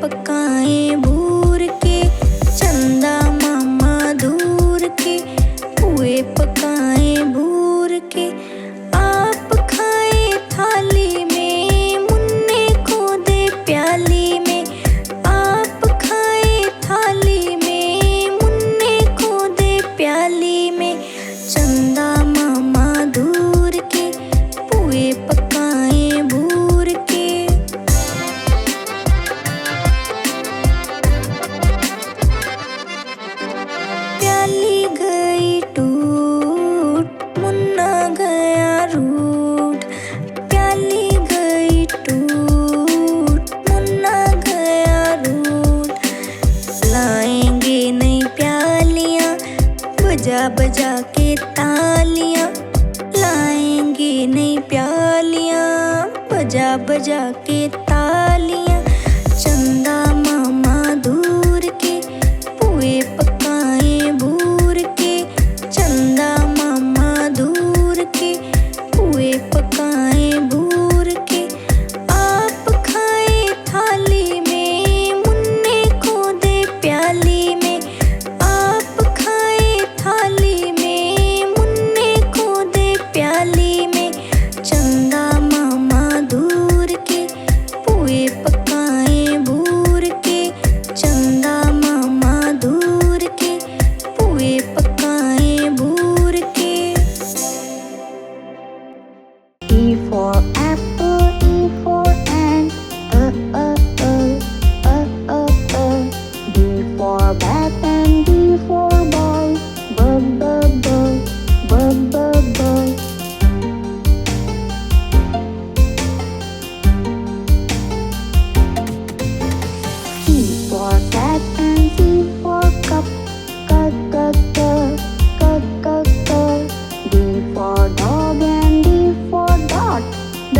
पकाए भूर के, चंदा मामा दूर के, पुए पकाए भूर के। आप खाए थाली में, मुन्ने को दे प्याली में। आप खाए थाली में, मुन्ने को दे प्याली में। चंदा मामा दूर के, पुए पकाए भूर के। प्याली गई टूट, मुन्ना गया रूठ। प्याली गई टूट, मुन्ना गया रूठ। लाएंगे नई प्यालियाँ, बजा बजा के तालियाँ। लाएंगे नई प्यालियाँ, बजा बजा के तालियाँ। चंदा मामा दूर के, पुए पकाए भूर के। चंदा मामा दूर के, पुए पकाए भूर के। आप खाए थाली में, मुन्ने को दे प्याली में। आप खाए थाली में, मुन्ने को दे प्याली में। चंदा मामा दूर के, पुए पकाए भूर के। चंदा मामा दूर के, पुए पकाए भूर के। E for apple, E for ant, B for bat and B for ball, b. C for cat and C for cup, c. D for dog and D for dot, d.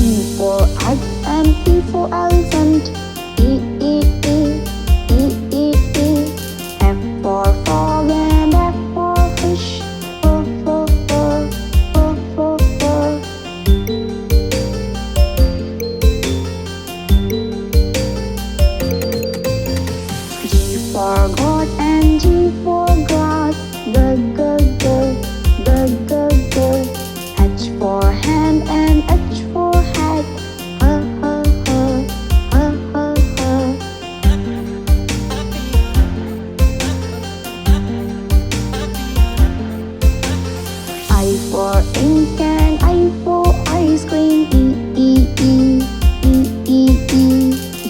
E for egg and E for elephant, E. F for frog and F for fish, f. G for goat and G for grass, g. H for hand and H for hat, h. I for ink and I for ice cream, E.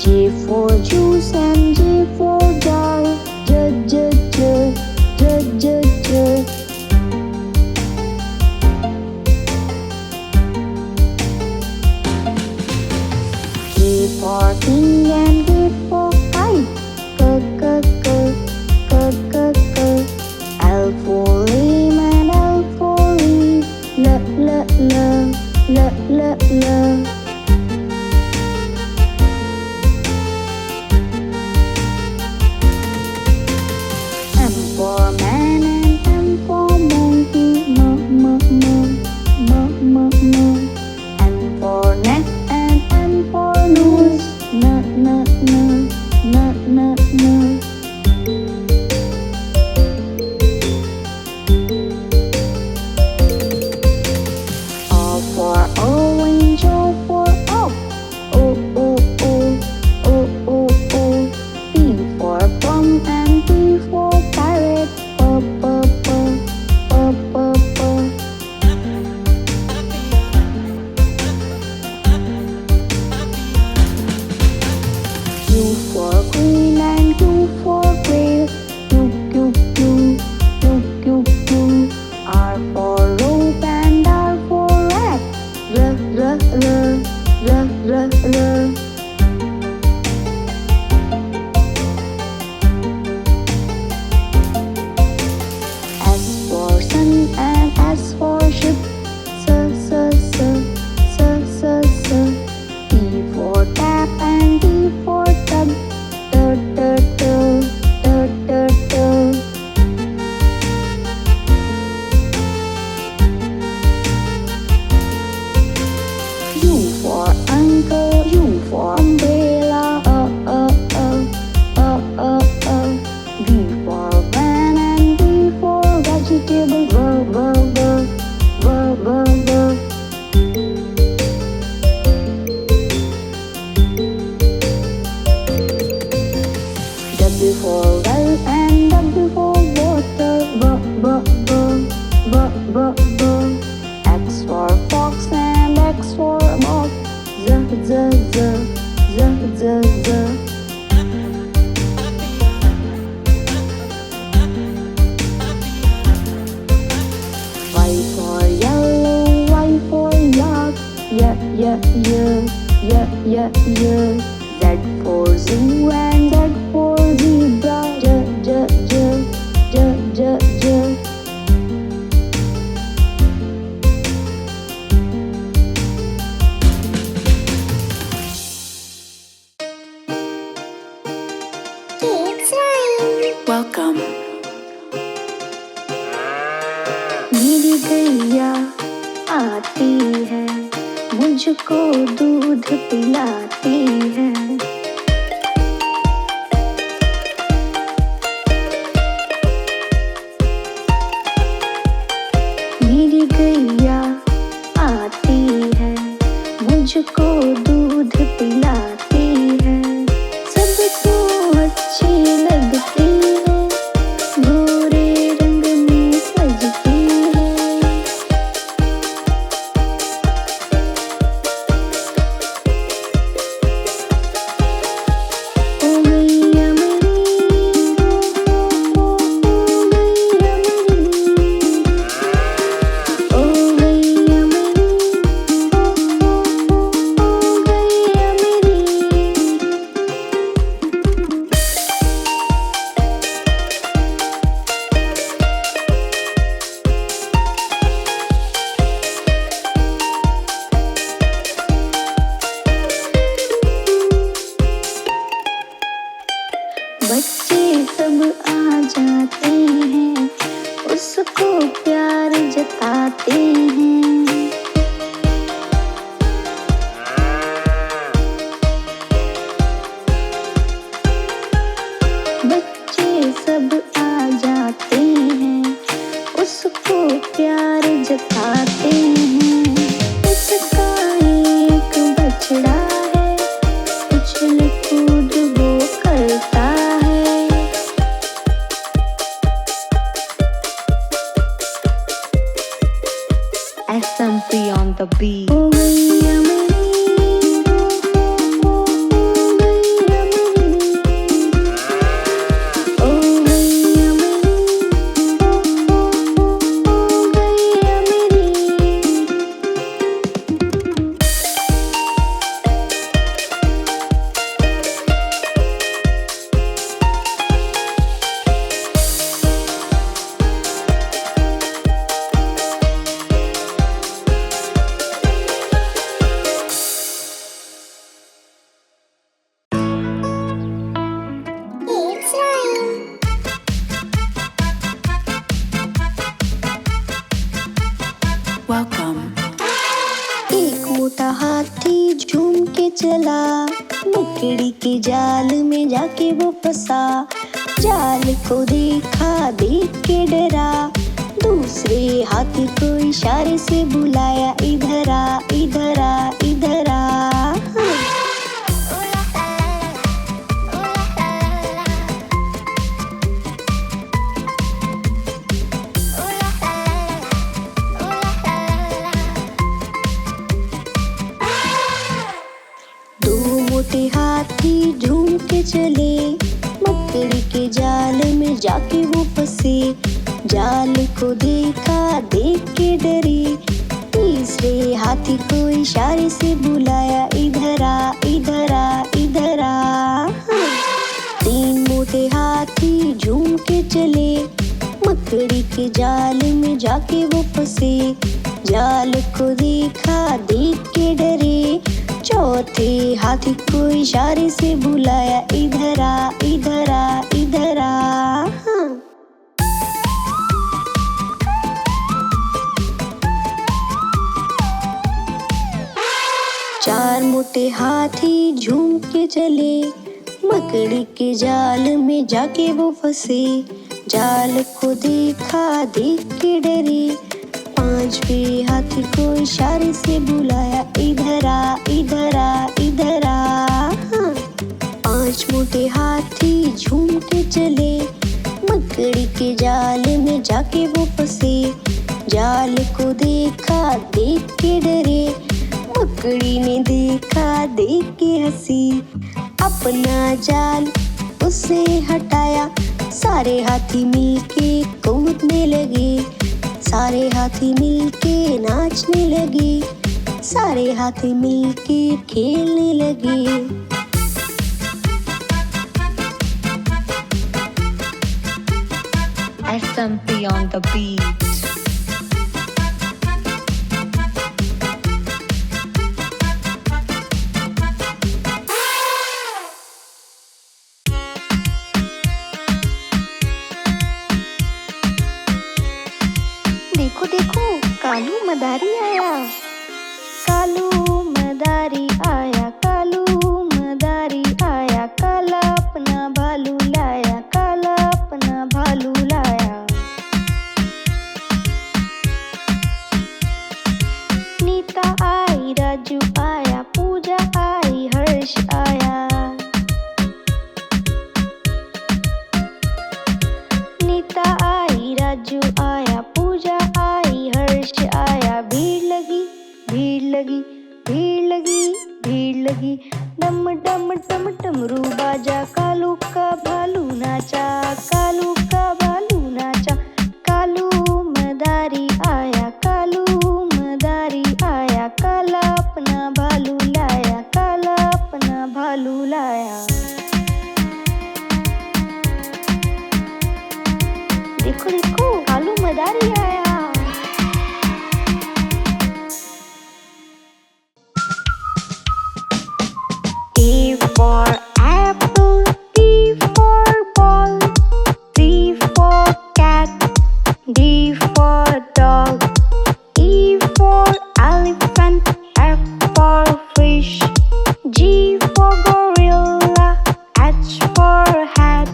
J for juice and J for jar, j. K for king and K for kite, k. L for lamb and L for leaf, l. M for man and M for monkey, m. N for neck and N for nose, n. O for orange, O X for fox and X for box. Z. Y for yellow, Y for yak. Yeah. Z for zoo and Z for zebra. J. Welcome. मेरी गैया आती है, मुझको दूध पिलाती है। मेरी गैया आती है, मुझको दूध पिलाती है। सबको अच्छी लगती है, गोरे रंग में सजती है। ओ गैया मेरी, ओ गैया मेरी, ओ गैया मेरी, ओ गैया मेरी। बच्चे सब आ जाते हैं, उसको प्यार जताते हैं। बच्चे सब आ जाते हैं, उसको प्यार जताते हैं। उसका एक बछड़ा है, उछल कूद वो करता है। SMP on the beat. ओ गैया मेरी, ओ गैया मेरी, ओ गैया मेरी, ओ गैया मेरी। Welcome. एक मोटा हाथी झूम के चला, मकड़ी के जाल में जाके वो फंसा। जाल को देखा, देख के डरा, दूसरे हाथी को इशारे से बुलाया, इधर आ, इधर आ, इधर आ। दो मोटे हाथी झूम के चले, मकड़ी के जाल में जाके वो फंसे। जाल को देखा, देख के डरे, तीसरे हाथी को इशारे से बुलाया, इधर आ, इधर आ, इधर आ। तीन मोटे हाथी झूम के चले, मकड़ी के जाल में जाके वो फंसे। जाल को देखा, देख के डरे, चौथे हाथी को इशारे से बुलाया, इधर आ, इधर आ, इधर आ। चार मोटे हाथी झूम के चले, मकड़ी के जाल में जाके वो फंसे। जाल को देखा, देख के डरे, पांचवे हाथी को इशारे से बुलाया, इधर आ, इधर आ, इधर आ। पांच मोटे हाथी झूम के चले, मकड़ी के जाल में जाके वो फंसे। जाल को देखा देख के डरे, मकड़ी ने देखा देख के हंसी। अपना जाल उसे हटाया, सारे हाथी मिलके कूदने लगे। सारे हाथी मिलके नाचने लगे, सारे हाथी मिलके खेलने लगे। SMP on the beat. देखो देखो कालू मदारी आया। कालू मदारी आया, कालू मदारी आया। काला अपना भालू लाया, काला अपना भालू लाया। नीता आई, राजू आया, पूजा आई, हर्ष आया। नीता आई, राजू आया, पूजा आई, हर्ष आया। भीड़ लगी, भीड़ लगी, भीड़ लगी, भीड़ लगी। डम डम डम डमरू बाजा, कालू का भालू नाचा, कालू का भालू नाचा। कालू मदारी आया, कालू मदारी आया। काला अपना भालू लाया, काला अपना भालू लाया। देखो देखो कालू मदारी आया। A for apple, B for ball, C for cat, D for dog, E for elephant, F for fish, G for gorilla, H for hat,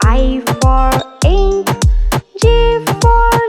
I for ink, J for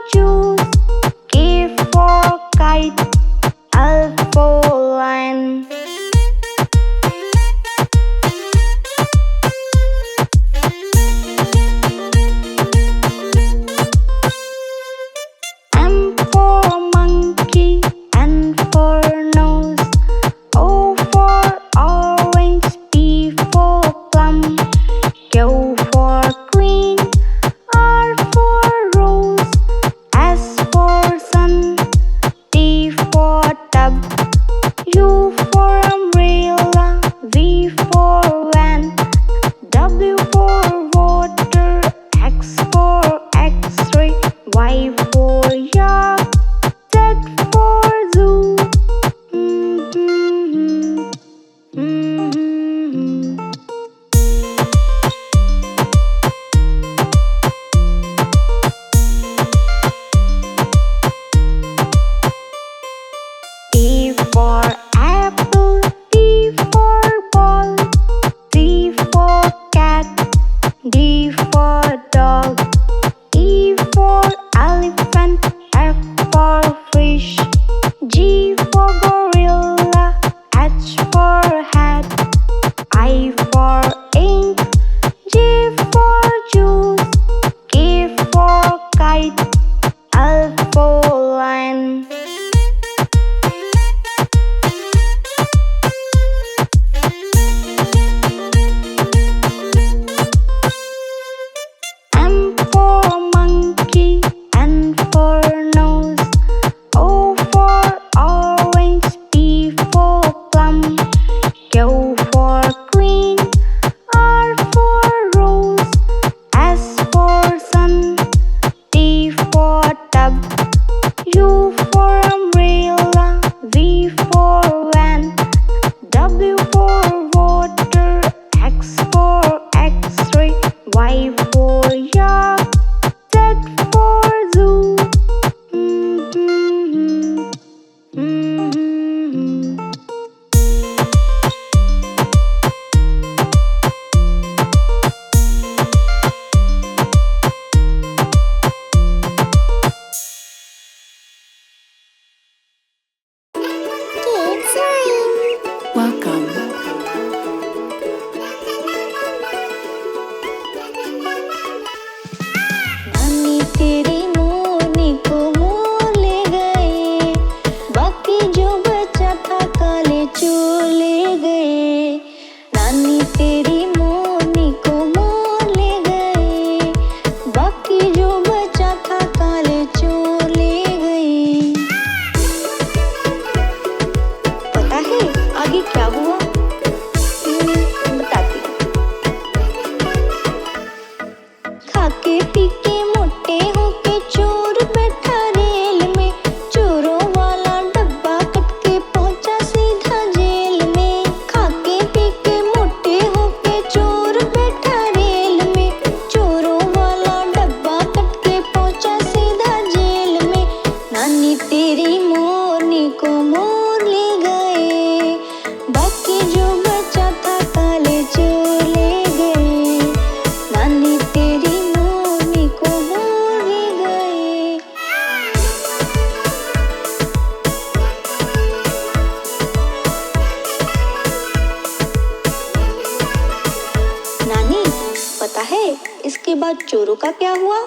साथ चोरों का क्या हुआ?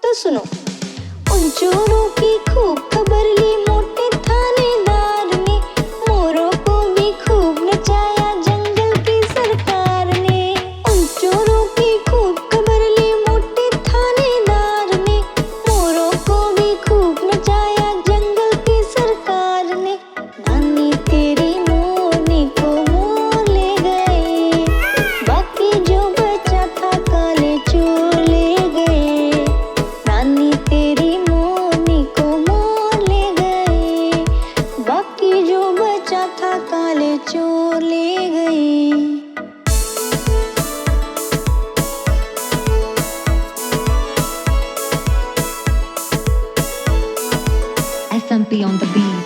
तो सुनो। उन चोरों की खूब खबर ली मोटे थानेदार ने, मोरों को भी खूब नचाया जंगल की सरकार ने। उन चोरों की खूब खबर ली मोटे थानेदार ने, मोरों को भी खूब नचाया जंगल की सरकार ने। नानी तेरी मोरनी को मोर ले गए, बाकी जो बचा था काले चोर ले गए। नानी तेरी मोरनी को मोर ले गए, बाकी जो बचा था काले चोर ले गए। SMP on the beat.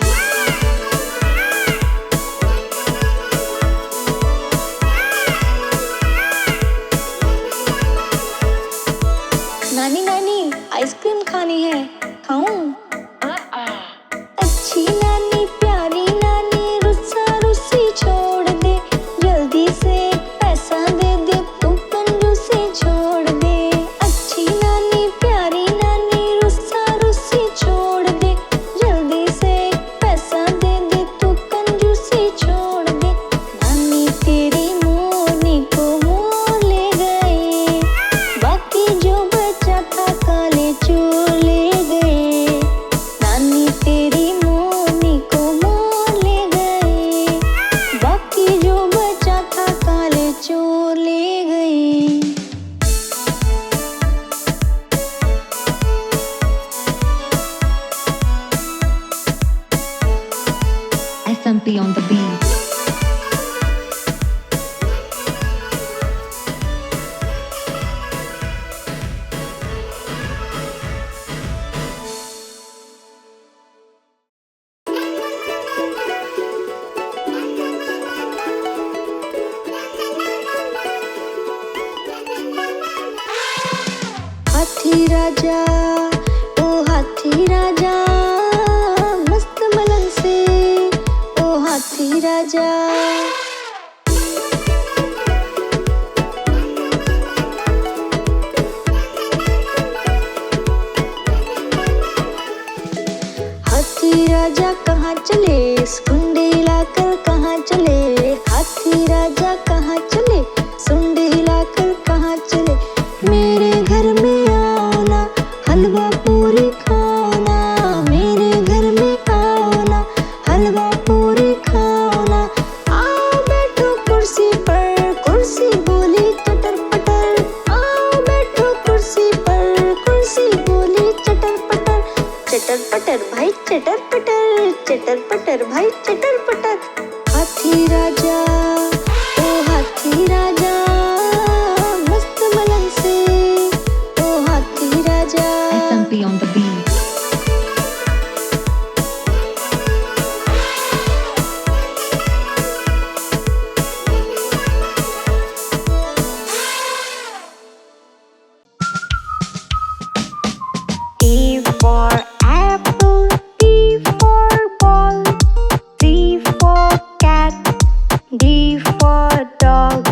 नानी नानी आइसक्रीम खानी है, खाऊं? अच्छी नानी प्यारी नानी रुस्सा रुस्सी छोड़ दे, जल्दी से पैसा दे दे तू कंजूसी छोड़ दे। अच्छी नानी प्यारी नानी रुस्सा रुस्सी छोड़ दे, जल्दी से पैसा दे दे तू कंजूसी छोड़ दे। नानी तेरी मोरनी को मोर ले गए, बाकी जो बचा था काले चोर ले गए। नानी तेरी मोरनी को मोर ले गए, बाकी जो बचा था काले चोर ले गए। SMP on the beat. हाथी राजा, ओ हाथी राजा, मस्त मलन से, ओ हाथी राजा। हाथी राजा कहाँ चले, सुंडी हिलाकर कहाँ चले। हाथी राजा कहाँ चले, सुंडी हिलाकर कहाँ चले। मेरे घर में आओ ना, हलवा पूरी खाओ ना। मेरे घर में आओ ना, हलवा पूरी खाओ ना। आओ बैठो कुर्सी पर, कुर्सी बोली चटर पटर। आओ बैठो कुर्सी पर, कुर्सी बोली चटर पटर। चटर पटर भाई चटर पटर, चटर पटर भाई चटर पटर। हाथी राजा, ओ हाथी राजा, मस्त मलन से, ओ हाथी राजा। SMP on the beat. A for apple, B for ball, C for cat, D for dog,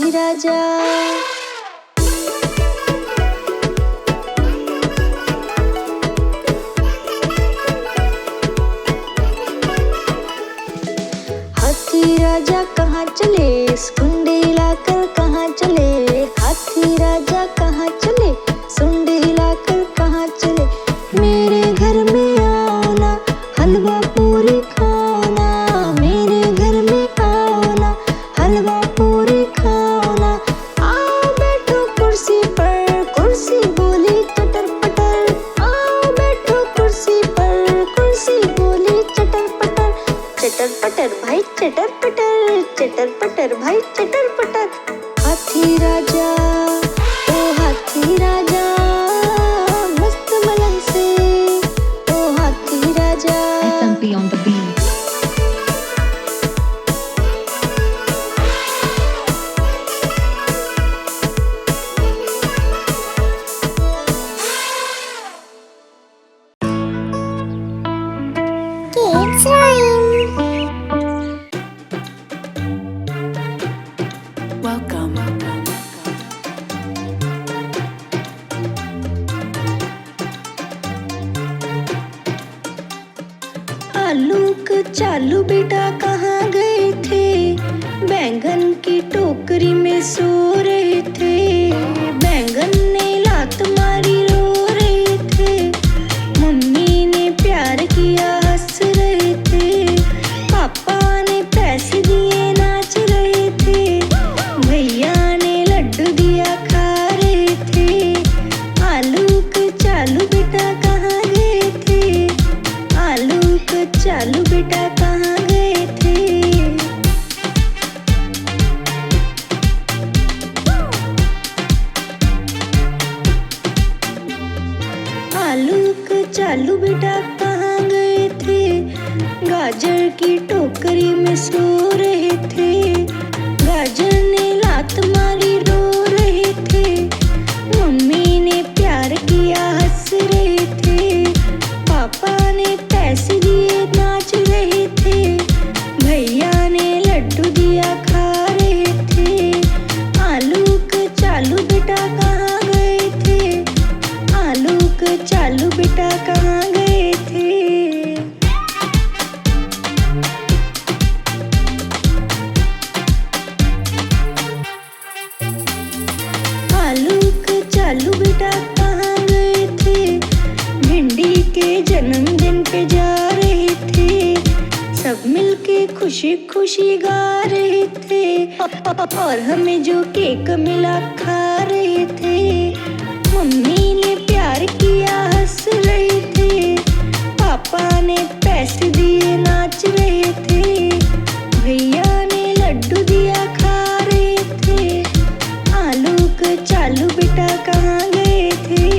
हाथी राजा। हाथी राजा कहाँ चले, सुंड हिलाकर कहाँ चले। हाथी राजा कहाँ चले, सुंड हिलाकर कहाँ चले। मेरे घर में आओ ना, हलवा पूरी खाओ ना। मेरे घर में आओ ना, हलवा पूरी खाओ ना। आओ बैठो कुर्सी पर, कुर्सी बोली चटर पटर। आओ बैठो कुर्सी पर, कुर्सी बोली चटर पटर। चटर पटर भाई चटर पटर, चटर पटर भाई चटर पटर। हाथी राजा ओ हाथी राजा, मस्त मलन से ओ हाथी राजा। SMP on the beat. Kids Rhyme. Welcome. आलूक चालू बेटा कहाँ गए थे, बैंगन की टोकरी में सो रहे थे। बैंगन ने लात मारी रो रहे थे, मम्मी ने प्यार किया हंस रहे थे। पापा ने पैसे दिए नाच रहे थे, भैया ने लड्डू दिया खा रहे थे। आलूक चालू बेटा कहाँ गए थे, आलूक चालू बेटा कहाँ गए थे। आलूक चालू बेटा कहाँ गए थे, गाजर की टोकरी में सो रहे थे। गाजर ने लात मारी रो रहे थे, मम्मी ने प्यार किया हंस रहे थे। पापा ने पैसे दिए नाच रहे थे, भैया ने लड्डू दिया खा रहे थे। आलूक चालू बेटा कहाँ गए थे, आलूक चालू बेटा कहाँ गए थे। आलूक चालू बेटा कहाँ गए थे, भिंडी के जन्मदिन पे जा रहे थे। सब मिलके खुशी खुशी गा रहे थे, और हमें जो केक मिला खा रहे थे। मम्मी ने प्यार किया हंस रहे थे, पापा ने पैसे दिए नाच रहे थे। भैया ने लड्डू दिया खा रहे थे। आलूक चालू बेटा कहाँ गए थे।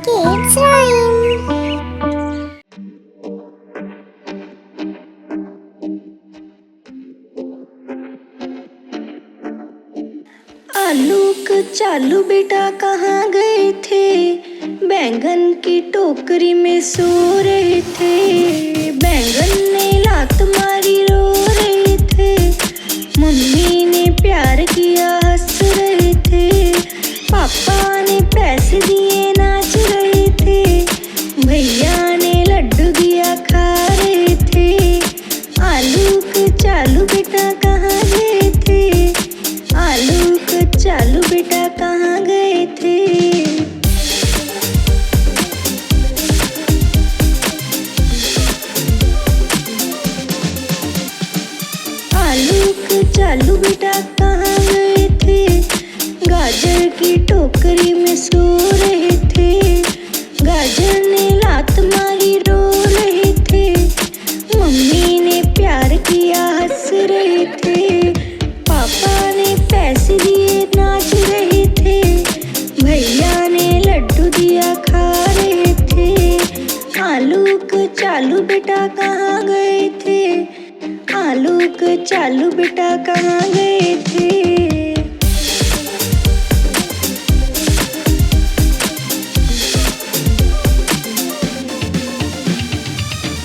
Kids Rhyme. आलूक चालू बेटा कहाँ गए थे, बैंगन की टोकरी में सो रहे थे। बैंगन ने लात मारी रो रहे थे, मम्मी ने प्यार किया हंस रहे थे। पापा ने पैसे दिए नाच रहे थे, भैया ने लड्डू दिया खा रहे थे। आलूक चालू बेटा कहाँ गए थे, आलूक चालू बेटा कहाँ गए थे। आलूक चालू बेटा कहाँ गए थे, गाजर की टोकरी में सो रहे थे। गाजर ने लात मारी रो रहे थे, मम्मी ने प्यार किया हंस रहे थे। पापा ने पैसे दिए नाच रहे थे, भैया ने लड्डू दिया खा रहे थे। आलूक चालू चालू बेटा कहाँ गए थे? आलूक चालू बेटा कहाँ गए थे?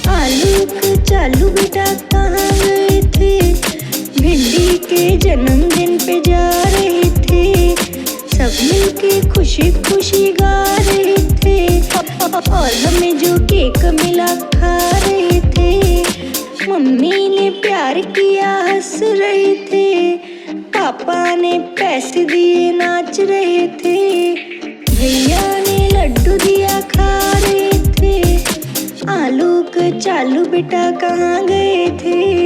आलूक चालू बेटा कहाँ गए थे? भिंडी के जन्मदिन पे जा रहे थे। सब मिलके खुशी खुशी गा रहे थे और हमें जो केक मिला खा रहे थे। मम्मी ने प्यार किया हंस रहे थे। पापा ने पैसे दिए नाच रहे थे। भैया ने लड्डू दिया खा रहे थे। आलूक चालू बेटा कहाँ गए थे?